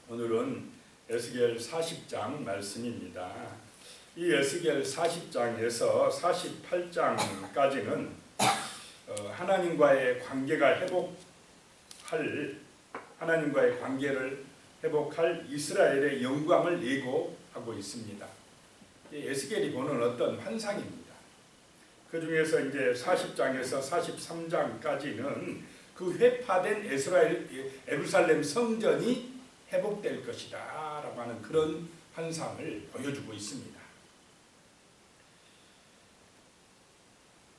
오늘은 에스겔 40장 말씀입니다. 이 에스겔 40장에서 48장까지는 하나님과의 관계를 회복할 이스라엘의 영광을 예고하고 있습니다. 에스겔이 보는 어떤 환상입니다. 그 중에서 이제 40장에서 43장까지는 그 회파된 예루살렘 성전이 회복될 것이다 라고 하는 그런 환상을 보여주고 있습니다.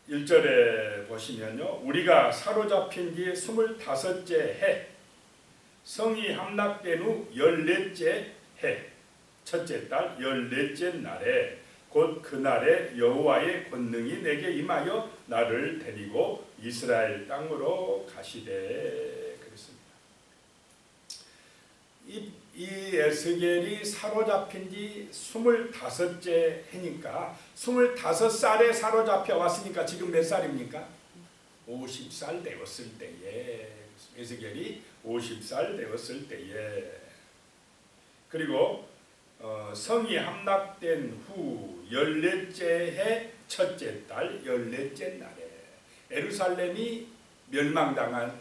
1절에 보시면요, 우리가 사로잡힌 지 25째 해, 성이 함락된 후 14째 해, 첫째 달 14째 날에 곧 그날에 여호와의 권능이 내게 임하여 나를 데리고 이스라엘 땅으로 가시되. 그랬습니다. 이 에스겔이 사로잡힌 지 25째 해니까 25살에 사로잡혀 왔으니까 지금 몇 살입니까? 50살 되었을 때에, 에스겔이 50살 되었을 때에, 그리고 성이 함락된 후 14째 해 첫째 달 14째 날에 예루살렘이 멸망당한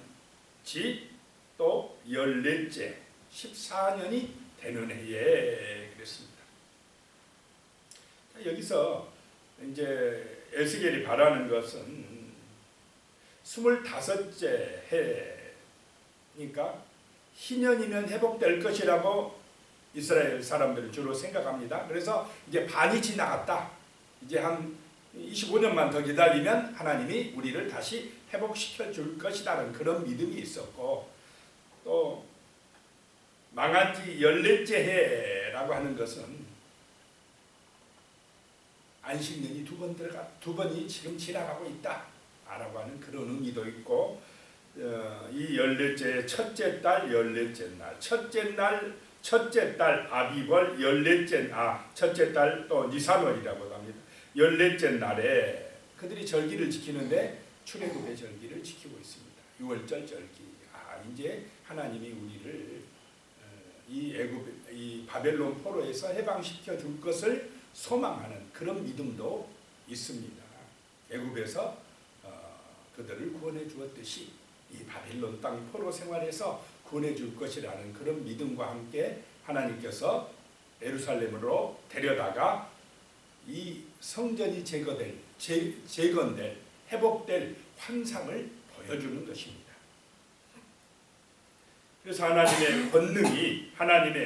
지 또 14째 14년이 되는 해에 그랬습니다. 여기서 이제 에스겔이 바라는 것은 25째 해니까 희년이면 회복될 것이라고 이스라엘 사람들은 주로 생각합니다. 그래서 이제 반이 지나갔다. 이제 한 25년만 더 기다리면 하나님이 우리를 다시 회복시켜 줄 것이라는 그런 믿음이 있었고, 또 망한 지 14째 해라고 하는 것은 안식년이 두 번이 지금 지나가고 있다 라고 하는 그런 의미도 있고, 이 14째 첫째 달 14째 날, 첫째 달 아비벌 14째 첫째 달 또 니산월이라고도 합니다. 14째 날에 그들이 절기를 지키는데 출애굽의 절기를 지키고 있습니다. 6월절 절기. 이제 하나님이 우리를 이 바벨론 포로에서 해방시켜 줄 것을 소망하는 그런 믿음도 있습니다. 애굽에서 그들을 구원해 주었듯이 이 바벨론 땅 포로 생활에서 구원해 줄 것이라는 그런 믿음과 함께 하나님께서 예루살렘으로 데려다가 이 성전이 재건될, 회복될 환상을 보여주는 것입니다. 그래서 하나님의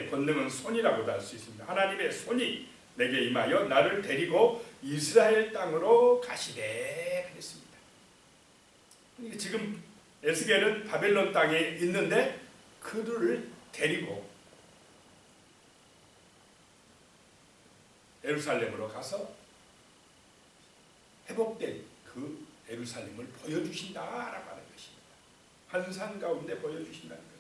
권능은 손이라고도 할 수 있습니다. 하나님의 손이 내게 임하여 나를 데리고 이스라엘 땅으로 가시되 그랬습니다. 지금 에스겔은 바벨론 땅에 있는데 그들을 데리고 예루살렘으로 가서 회복된 그 예루살렘을 보여주신다라고 하는 것입니다. 환상 가운데 보여주신다는 것입니다.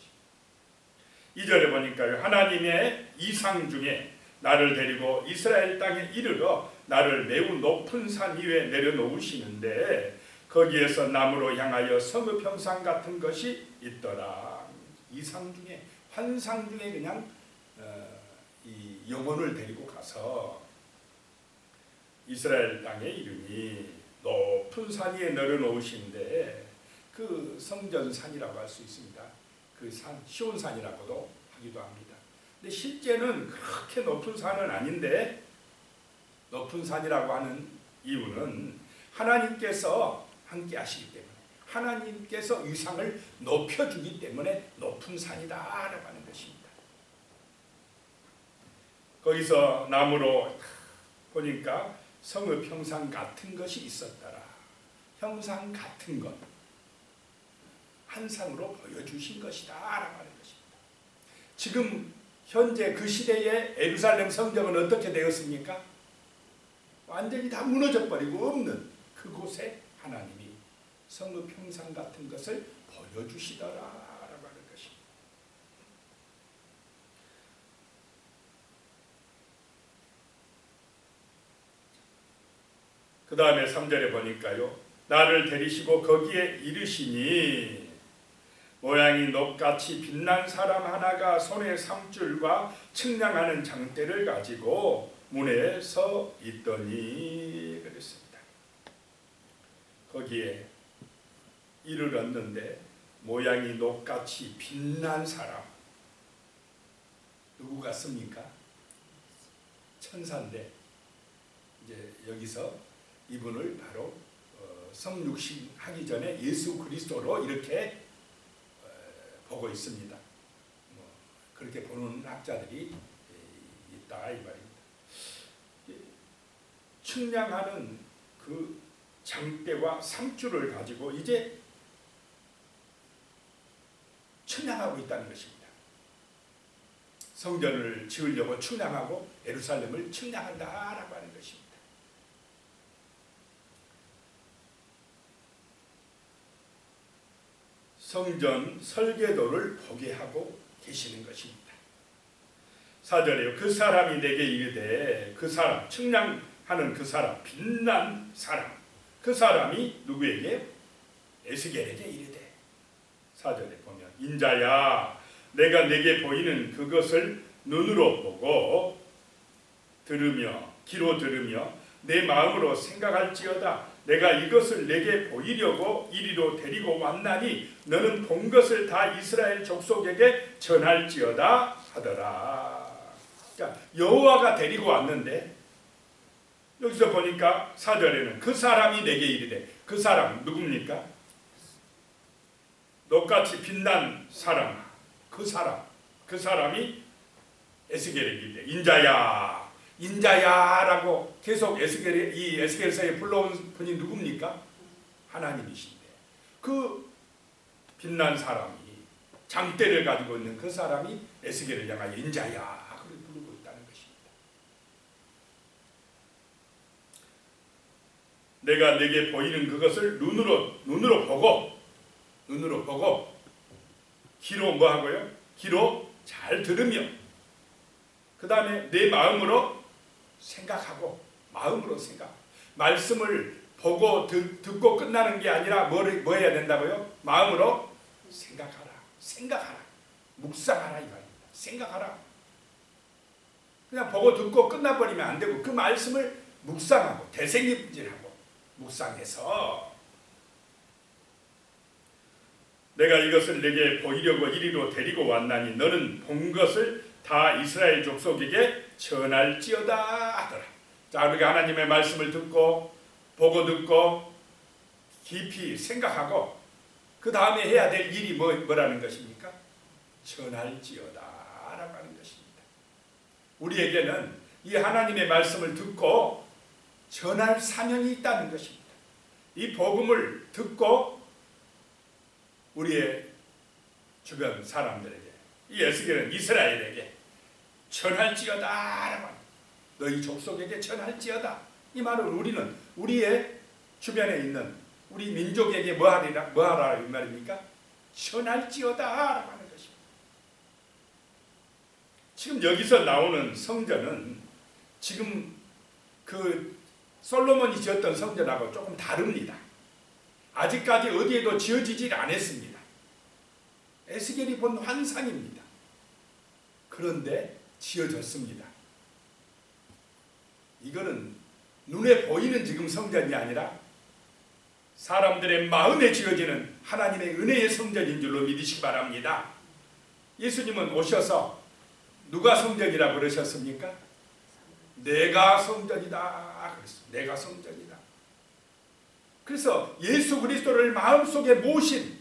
2절에 보니까요, 하나님의 이상 중에 나를 데리고 이스라엘 땅에 이르러 나를 매우 높은 산 위에 내려놓으시는데 거기에서 나무로 향하여 성읍 형상 같은 것이 있더라. 이상 중에, 환상 중에 그냥 이 영혼을 데리고 가서 이스라엘 땅에 이르니 높은 산 위에 내려놓으신데, 그 성전산이라고 할 수 있습니다. 그 산, 시온산이라고도 하기도 합니다. 근데 실제는 그렇게 높은 산은 아닌데, 높은 산이라고 하는 이유는 하나님께서 함께 하시기 때문에, 하나님께서 위상을 높여주기 때문에 높은 산이다라고 하는 것입니다. 거기서 나무로 보니까 성읍 형상 같은 것이 있었더라. 형상 같은 것, 환상으로 보여주신 것이다 라고 하는 것입니다. 지금 현재 그 시대의 예루살렘 성전은 어떻게 되었습니까? 완전히 다 무너져 버리고 없는 그곳에 하나님이 성읍 형상 같은 것을 보여주시더라 라고 하는 것입니다. 그 다음에 3절에 보니까요, 나를 데리시고 거기에 이르시니 모양이 녹같이 빛난 사람 하나가 손에 삼줄과 측량하는 장대를 가지고 문에 서 있더니 그랬습니다. 거기에 이를 얻는데 모양이 녹같이 빛난 사람 누구 같습니까? 천사인데 이제 여기서 이분을 바로 성육신 하기 전에 예수 그리스도로 이렇게 보고 있습니다. 그렇게 보는 학자들이 있다 이 말입니다. 측량하는 그 장대와 삼줄을 가지고 이제 측량하고 있다는 것입니다. 성전을 지으려고 측량하고 예루살렘을 측량한다라고 하는 것입니다. 성전 설계도를 보게 하고 계시는 것입니다. 4절에요. 그 사람이 내게 이르되, 그 사람, 측량하는 그 사람, 빛난 사람, 그 사람이 누구에게? 에스겔에게 이르되. 4절에 보면 인자야 내가 내게 보이는 그것을 눈으로 보고 들으며 귀로 들으며 내 마음으로 생각할지어다. 내가 이것을 내게 보이려고 이리로 데리고 왔나니 너는 본 것을 다 이스라엘 족속에게 전할지어다 하더라. 그러니까 여호와가 데리고 왔는데 여기서 보니까 4절에는 그 사람이 내게 이르되, 그 사람 누굽니까? 녹같이 빛난 사람, 그 사람이 에스겔에게 이르되 인자야 인자야라고 계속 이 에스겔서에 불러온 분이 누굽니까? 하나님이신데 그 빛난 사람이 장대를 가지고 있는 그 사람이 에스겔을 향하여 인자야 그렇게 부르고 있다는 것입니다. 내가 내게 보이는 그것을 눈으로 보고 귀로 뭐 하고요? 귀로 잘 들으며 그 다음에 내 마음으로 생각하고 말씀을 보고 듣고 끝나는 게 아니라 뭐 해야 된다고요? 마음으로 생각하라 묵상하라 이 말입니다. 생각하라. 그냥 보고 듣고 끝나버리면 안 되고 그 말씀을 묵상하고 되새김질하고 묵상해서 내가 이것을 내게 보이려고 이리로 데리고 왔나니 너는 본 것을 다 이스라엘 족속에게 전할지어다 하더라. 자, 우리가 하나님의 말씀을 듣고 보고 듣고 깊이 생각하고 그 다음에 해야 될 일이 뭐라는 것입니까? 전할지어다 라고 하는 것입니다. 우리에게는 이 하나님의 말씀을 듣고 전할 사명이 있다는 것입니다. 이 복음을 듣고 우리의 주변 사람들에게, 이 에스겔은 이스라엘에게 전할지어다 라고 합니다. 너희 족속에게 전할지어다. 이 말은 우리는 우리의 주변에 있는 우리 민족에게 뭐하라 이 말입니까? 전할지어다 라고 하는 것입니다. 지금 여기서 나오는 성전은 지금 그 솔로몬이 지었던 성전하고 조금 다릅니다. 아직까지 어디에도 지어지질 않았습니다. 에스겔이 본 환상입니다. 그런데 지어졌습니다. 이거는 눈에 보이는 지금 성전이 아니라 사람들의 마음에 지어지는 하나님의 은혜의 성전인 줄로 믿으시기 바랍니다. 예수님은 오셔서 누가 성전이라 그러셨습니까? 내가 성전이다 그랬어요. 내가 성전이다. 그래서 예수 그리스도를 마음속에 모신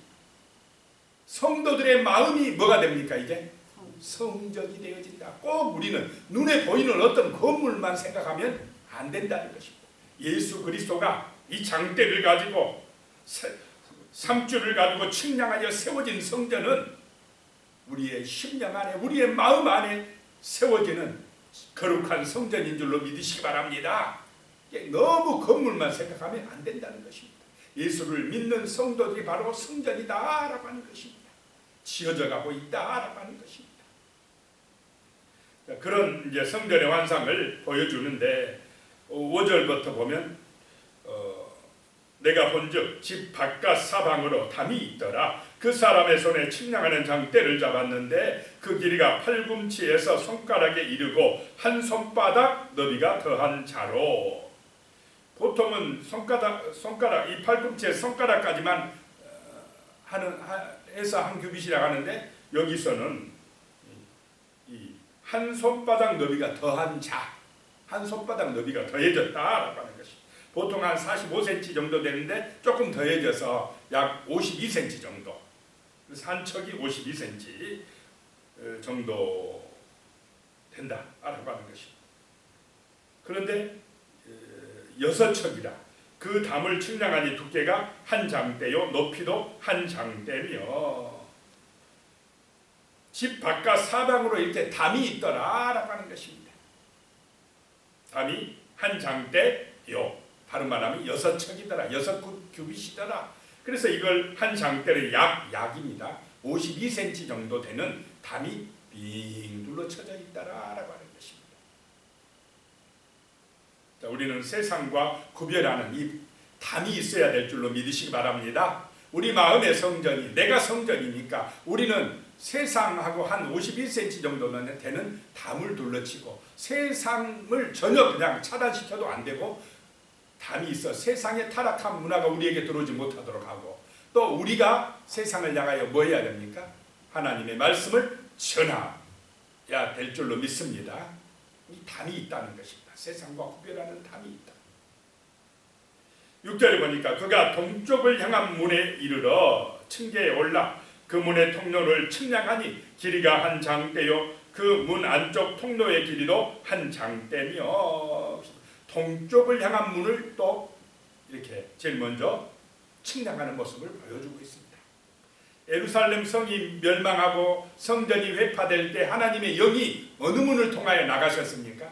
성도들의 마음이 뭐가 됩니까? 이제 성전이 되어진다. 꼭 우리는 눈에 보이는 어떤 건물만 생각하면 안 된다는 것입니다. 예수 그리스도가 이 장대를 가지고 삼줄을 가지고 측량하여 세워진 성전은 우리의 심령 안에 우리의 마음 안에 세워지는 거룩한 성전인 줄로 믿으시기 바랍니다. 너무 건물만 생각하면 안 된다는 것입니다. 예수를 믿는 성도들이 바로 성전이다라고 하는 것입니다. 지어져 가고 있다라고 하는 것입니다. 그런 이제 성전의 환상을 보여주는데 5절부터 보면 내가 본즉 집 바깥 사방으로 담이 있더라. 그 사람의 손에 측량하는 장대를 잡았는데 그 길이가 팔꿈치에서 손가락에 이르고 한 손바닥 너비가 더한 자로. 보통은 손가락 이 팔꿈치에 손가락까지만 해서 한 규빗이라고 하는데, 여기서는 이 한 손바닥 너비가 더한 자, 한 손바닥 너비가 더해졌다라고 하는 것이. 보통 한 45cm 정도 되는데 조금 더해져서 약 52cm 정도. 그래서 한 척이 52cm 정도 된다라고 하는 것이. 그런데 6척이라 그 담을 측량하니 두께가 한 장대요 높이도 한 장대며 집 바깥 사방으로 이렇게 담이 있더라라고 하는 것입니다. 담이 한 장대요, 다른 말하면 6척이더라, 6규빗이더라. 그래서 이걸 한 장대를 약입니다. 52cm 정도 되는 담이 빙 둘러쳐져 있더라라고 하는 것입니다. 자, 우리는 세상과 구별하는 이 담이 있어야 될 줄로 믿으시기 바랍니다. 우리 마음의 성전이, 내가 성전이니까 우리는 세상하고 한 51cm 정도는 되는 담을 둘러치고, 세상을 전혀 그냥 차단시켜도 안 되고, 담이 있어 세상의 타락한 문화가 우리에게 들어오지 못하도록 하고, 또 우리가 세상을 향하여 뭐 해야 됩니까? 하나님의 말씀을 전해야 될 줄로 믿습니다. 이 담이 있다는 것입니다. 세상과 구별하는 담이 있다. 6절에 보니까 그가 동쪽을 향한 문에 이르러 층계에 올라 그 문의 통로를 측량하니 길이가 한 장대요 그 문 안쪽 통로의 길이도 한 장대며. 동쪽을 향한 문을 또 이렇게 제일 먼저 측량하는 모습을 보여주고 있습니다. 예루살렘 성이 멸망하고 성전이 회파될 때 하나님의 영이 어느 문을 통하여 나가셨습니까?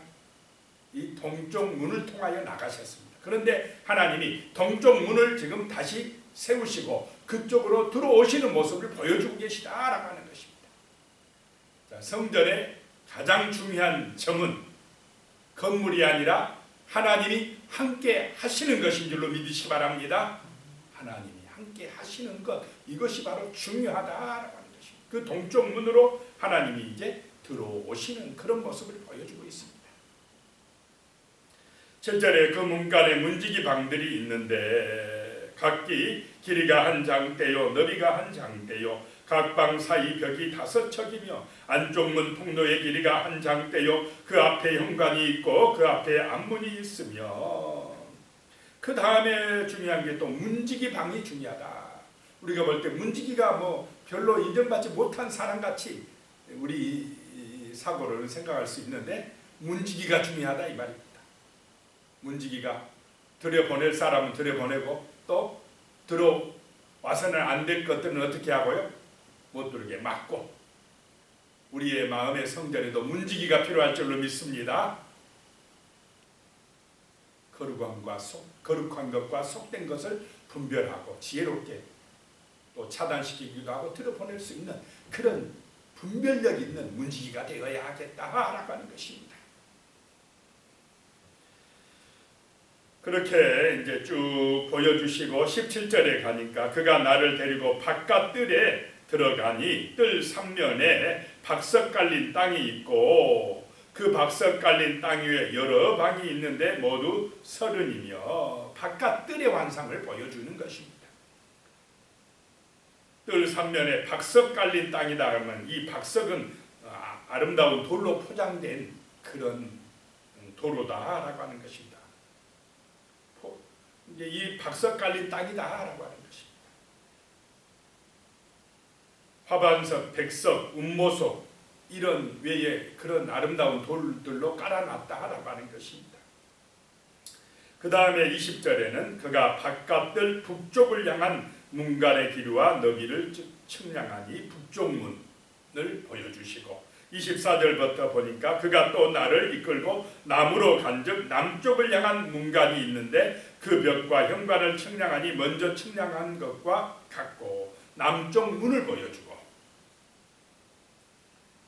이 동쪽 문을 통하여 나가셨습니다. 그런데 하나님이 동쪽 문을 지금 다시 세우시고 그쪽으로 들어오시는 모습을 보여주고 계시다라고 하는 것입니다. 자, 성전의 가장 중요한 점은 건물이 아니라 하나님이 함께 하시는 것인 줄로 믿으시기 바랍니다. 하나님이 함께 하시는 것, 이것이 바로 중요하다라고 하는 것입니다. 그 동쪽 문으로 하나님이 이제 들어오시는 그런 모습을 보여주고 있습니다. 7절에 그 문간에 문지기 방들이 있는데 각기 길이가 한 장대요 너비가 한 장대요 각 방 사이 벽이 5척이며 안쪽 문 통로의 길이가 한 장대요 그 앞에 현관이 있고 그 앞에 앞문이 있으며. 그 다음에 중요한 게 또 문지기 방이 중요하다. 우리가 볼 때 문지기가 뭐 별로 인정받지 못한 사람같이 우리 사고를 생각할 수 있는데, 문지기가 중요하다 이 말입니다. 문지기가 들여보낼 사람은 들여보내고 또 들어와서는 안 될 것들은 어떻게 하고요? 못 들게 막고. 우리의 마음의 성전에도 문지기가 필요할 줄로 믿습니다. 거룩한 것과 속된 것을 분별하고 지혜롭게 또 차단시키기도 하고 들여보낼 수 있는 그런 분별력 있는 문지기가 되어야 하겠다라고 하는 것입니다. 그렇게 이제 쭉 보여주시고 17절에 가니까 그가 나를 데리고 바깥 뜰에 들어가니 뜰 3면에 박석 깔린 땅이 있고 그 박석 깔린 땅 위에 여러 방이 있는데 모두 30이며 바깥 뜰의 환상을 보여주는 것입니다. 뜰 3면에 박석 깔린 땅이다 하면 이 박석은 아름다운 돌로 포장된 그런 도로다라고 하는 것입니다. 이제 이 박석 깔린 땅이다라고 하는 것입니다. 화반석, 백석, 운모석 이런 외에 그런 아름다운 돌들로 깔아놨다라고 하는 것입니다. 그 다음에 20절에는 그가 바깥들 북쪽을 향한 문간의 길이와 너비를 측량하니 북쪽 문을 보여주시고 24절부터 보니까 그가 또 나를 이끌고 남으로 간즉 남쪽을 향한 문간이 있는데 그 벽과 현관을 측량하니 먼저 측량한 것과 같고 남쪽 문을 보여주고,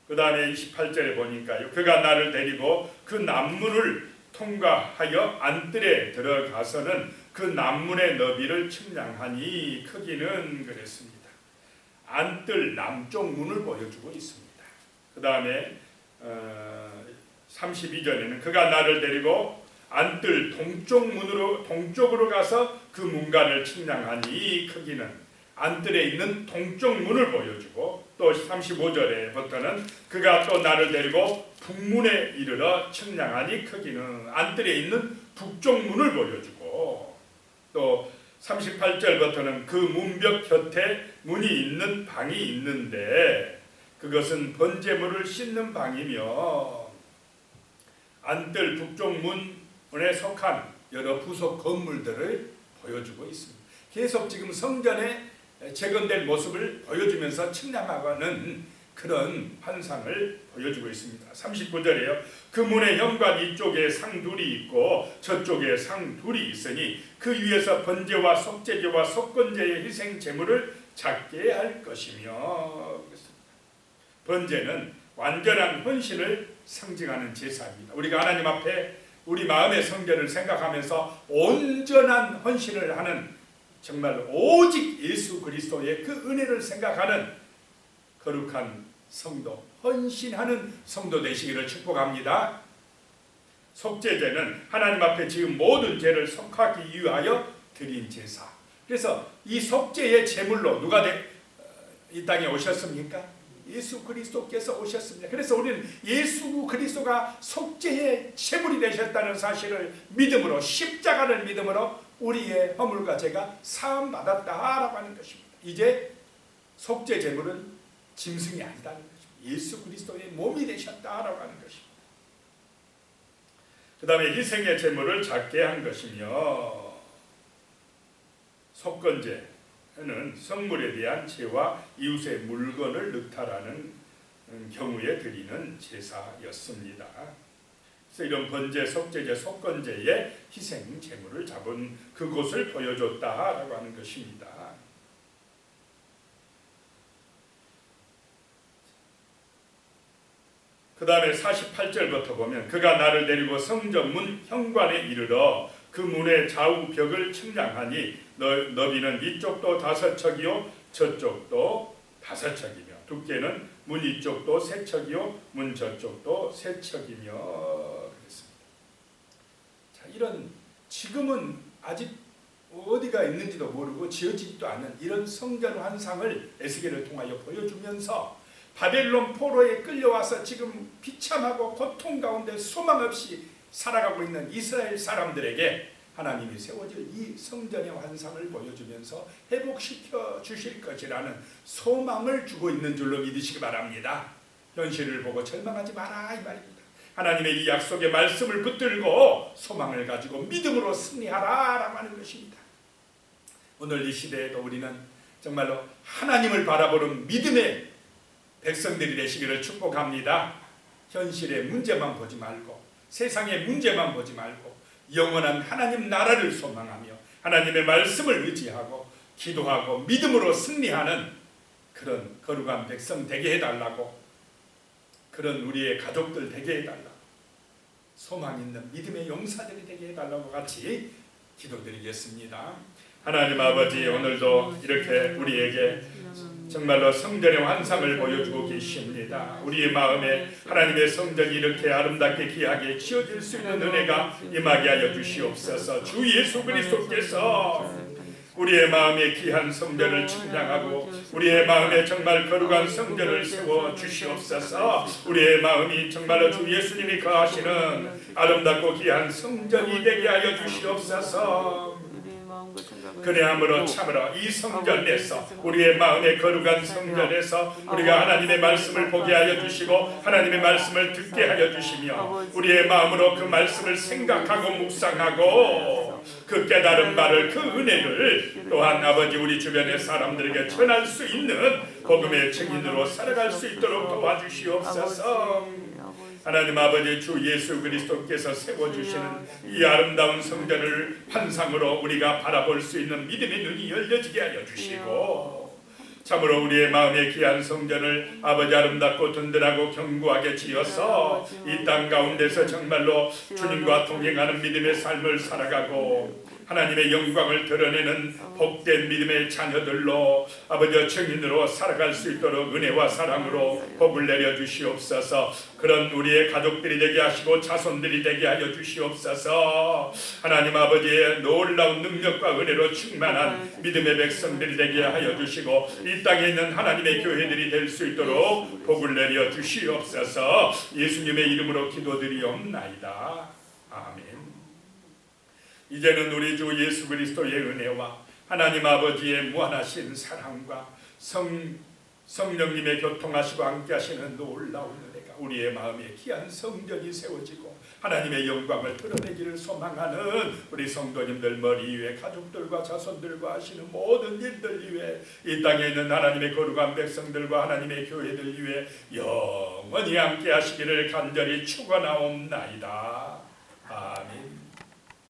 그 다음에 28절에 보니까요 그가 나를 데리고 그 남문을 통과하여 안뜰에 들어가서는 그 남문의 너비를 측량하니 크기는 그랬습니다. 안뜰 남쪽 문을 보여주고 있습니다. 그 다음에 32절에는 그가 나를 데리고 안뜰 동쪽으로 가서 그 문간을 측량하니 크기는 안뜰에 있는 동쪽 문을 보여주고, 또 35절에부터는 그가 또 나를 데리고 북문에 이르러 측량하니 크기는 안뜰에 있는 북쪽 문을 보여주고, 또 38절부터는 그 문벽 곁에 문이 있는 방이 있는데 그것은 번제물을 씻는 방이며 안뜰 북쪽 문에 속한 여러 부속 건물들을 보여주고 있습니다. 계속 지금 성전에 재건된 모습을 보여주면서 측량하는 그런 환상을 보여주고 있습니다. 39절에요. 그 문의 현관 이쪽에 상 둘이 있고 저쪽에 상 둘이 있으니 그 위에서 번제와 속죄제와 속건제의 희생 제물을 작게 할 것이며, 번제는 완전한 헌신을 상징하는 제사입니다. 우리가 하나님 앞에 우리 마음의 성전을 생각하면서 온전한 헌신을 하는, 정말 오직 예수 그리스도의 그 은혜를 생각하는 거룩한 성도, 헌신하는 성도 되시기를 축복합니다. 속죄제는 하나님 앞에 지금 모든 죄를 속하기 위하여 드린 제사. 그래서 이 속죄의 제물로 누가 이 땅에 오셨습니까? 예수 그리스도께서 오셨습니다. 그래서 우리는 예수 그리스도가 속죄의 제물이 되셨다는 사실을 믿음으로, 십자가를 믿음으로 우리의 허물과 죄가 사함 받았다라고 하는 것입니다. 이제 속죄 제물은 짐승이 아니다는 것입니다. 예수 그리스도의 몸이 되셨다라고 하는 것입니다. 그 다음에 희생의 제물을 작게 한 것이며, 속건제는 성물에 대한 죄와 이웃의 물건을 넣다라는 경우에 드리는 제사였습니다. 그래서 이런 번제, 속죄제, 속건제의 희생 제물을 잡은 그곳을 보여줬다라고 하는 것입니다. 그 다음에 48절부터 보면 그가 나를 데리고 성전문 현관에 이르러 그 문의 좌우 벽을 측량하니 너비는 이쪽도 5척이요 저쪽도 5척이며 두께는 문 이쪽도 3척이요 문 저쪽도 3척이며 그랬습니다. 자, 이런 지금은 아직 어디가 있는지도 모르고 지어지지도 않은 이런 성전 환상을 에스겔을 통하여 보여주면서 바벨론 포로에 끌려와서 지금 비참하고 고통 가운데 소망 없이 살아가고 있는 이스라엘 사람들에게 하나님이 세워질 이 성전의 환상을 보여주면서 회복시켜 주실 것이라는 소망을 주고 있는 줄로 믿으시기 바랍니다. 현실을 보고 절망하지 마라 이 말입니다. 하나님의 이 약속의 말씀을 붙들고 소망을 가지고 믿음으로 승리하라라고 하는 것입니다. 오늘 이 시대에도 우리는 정말로 하나님을 바라보는 믿음의 백성들이 되시기를 축복합니다. 현실의 문제만 보지 말고 세상의 문제만 보지 말고 영원한 하나님 나라를 소망하며 하나님의 말씀을 의지하고 기도하고 믿음으로 승리하는 그런 거룩한 백성 되게 해달라고, 그런 우리의 가족들 되게 해달라고, 소망 있는 믿음의 용사들이 되게 해달라고 같이 기도드리겠습니다. 하나님 아버지, 오늘도 이렇게 우리에게 정말로 성전의 환상을 보여주고 계십니다. 우리의 마음에 하나님의 성전이 이렇게 아름답게 귀하게 지어질 수 있는 은혜가 임하게 하여 주시옵소서. 주 예수 그리스도께서 우리의 마음에 귀한 성전을 측량하고 우리의 마음에 정말 거룩한 성전을 세워 주시옵소서. 우리의 마음이 정말로 주 예수님이 거하시는 아름답고 귀한 성전이 되게 하여 주시옵소서. 그래함으로 참으로 이 성전에서, 우리의 마음의 거룩한 성전에서 우리가 하나님의 말씀을 보게 하여 주시고 하나님의 말씀을 듣게 하여 주시며 우리의 마음으로 그 말씀을 생각하고 묵상하고 그 깨달은 바를, 그 은혜를 또한 아버지 우리 주변의 사람들에게 전할 수 있는 복음의 증인으로 살아갈 수 있도록 도와주시옵소서. 하나님 아버지, 주 예수 그리스도께서 세워주시는 이 아름다운 성전을 환상으로 우리가 바라볼 수 있는 믿음의 눈이 열려지게 하여 주시고, 참으로 우리의 마음의 귀한 성전을 아버지 아름답고 든든하고 견고하게 지어서 이 땅 가운데서 정말로 주님과 동행하는 믿음의 삶을 살아가고 하나님의 영광을 드러내는 복된 믿음의 자녀들로 아버지 증인으로 살아갈 수 있도록 은혜와 사랑으로 복을 내려 주시옵소서. 그런 우리의 가족들이 되게 하시고 자손들이 되게 하여 주시옵소서. 하나님 아버지의 놀라운 능력과 은혜로 충만한 믿음의 백성들이 되게 하여 주시고 이 땅에 있는 하나님의 교회들이 될 수 있도록 복을 내려 주시옵소서. 예수님의 이름으로 기도드리옵나이다. 아멘. 이제는 우리 주 예수 그리스도의 은혜와 하나님 아버지의 무한하신 사랑과 성령님의 교통하시고 함께하시는 놀라운 은혜가 우리의 마음에 귀한 성전이 세워지고 하나님의 영광을 드러내기를 소망하는 우리 성도님들 머리 위에 가족들과 자손들과 하시는 모든 일들 위에 이 땅에 있는 하나님의 거룩한 백성들과 하나님의 교회들 위에 영원히 함께하시기를 간절히 축원하옵나이다.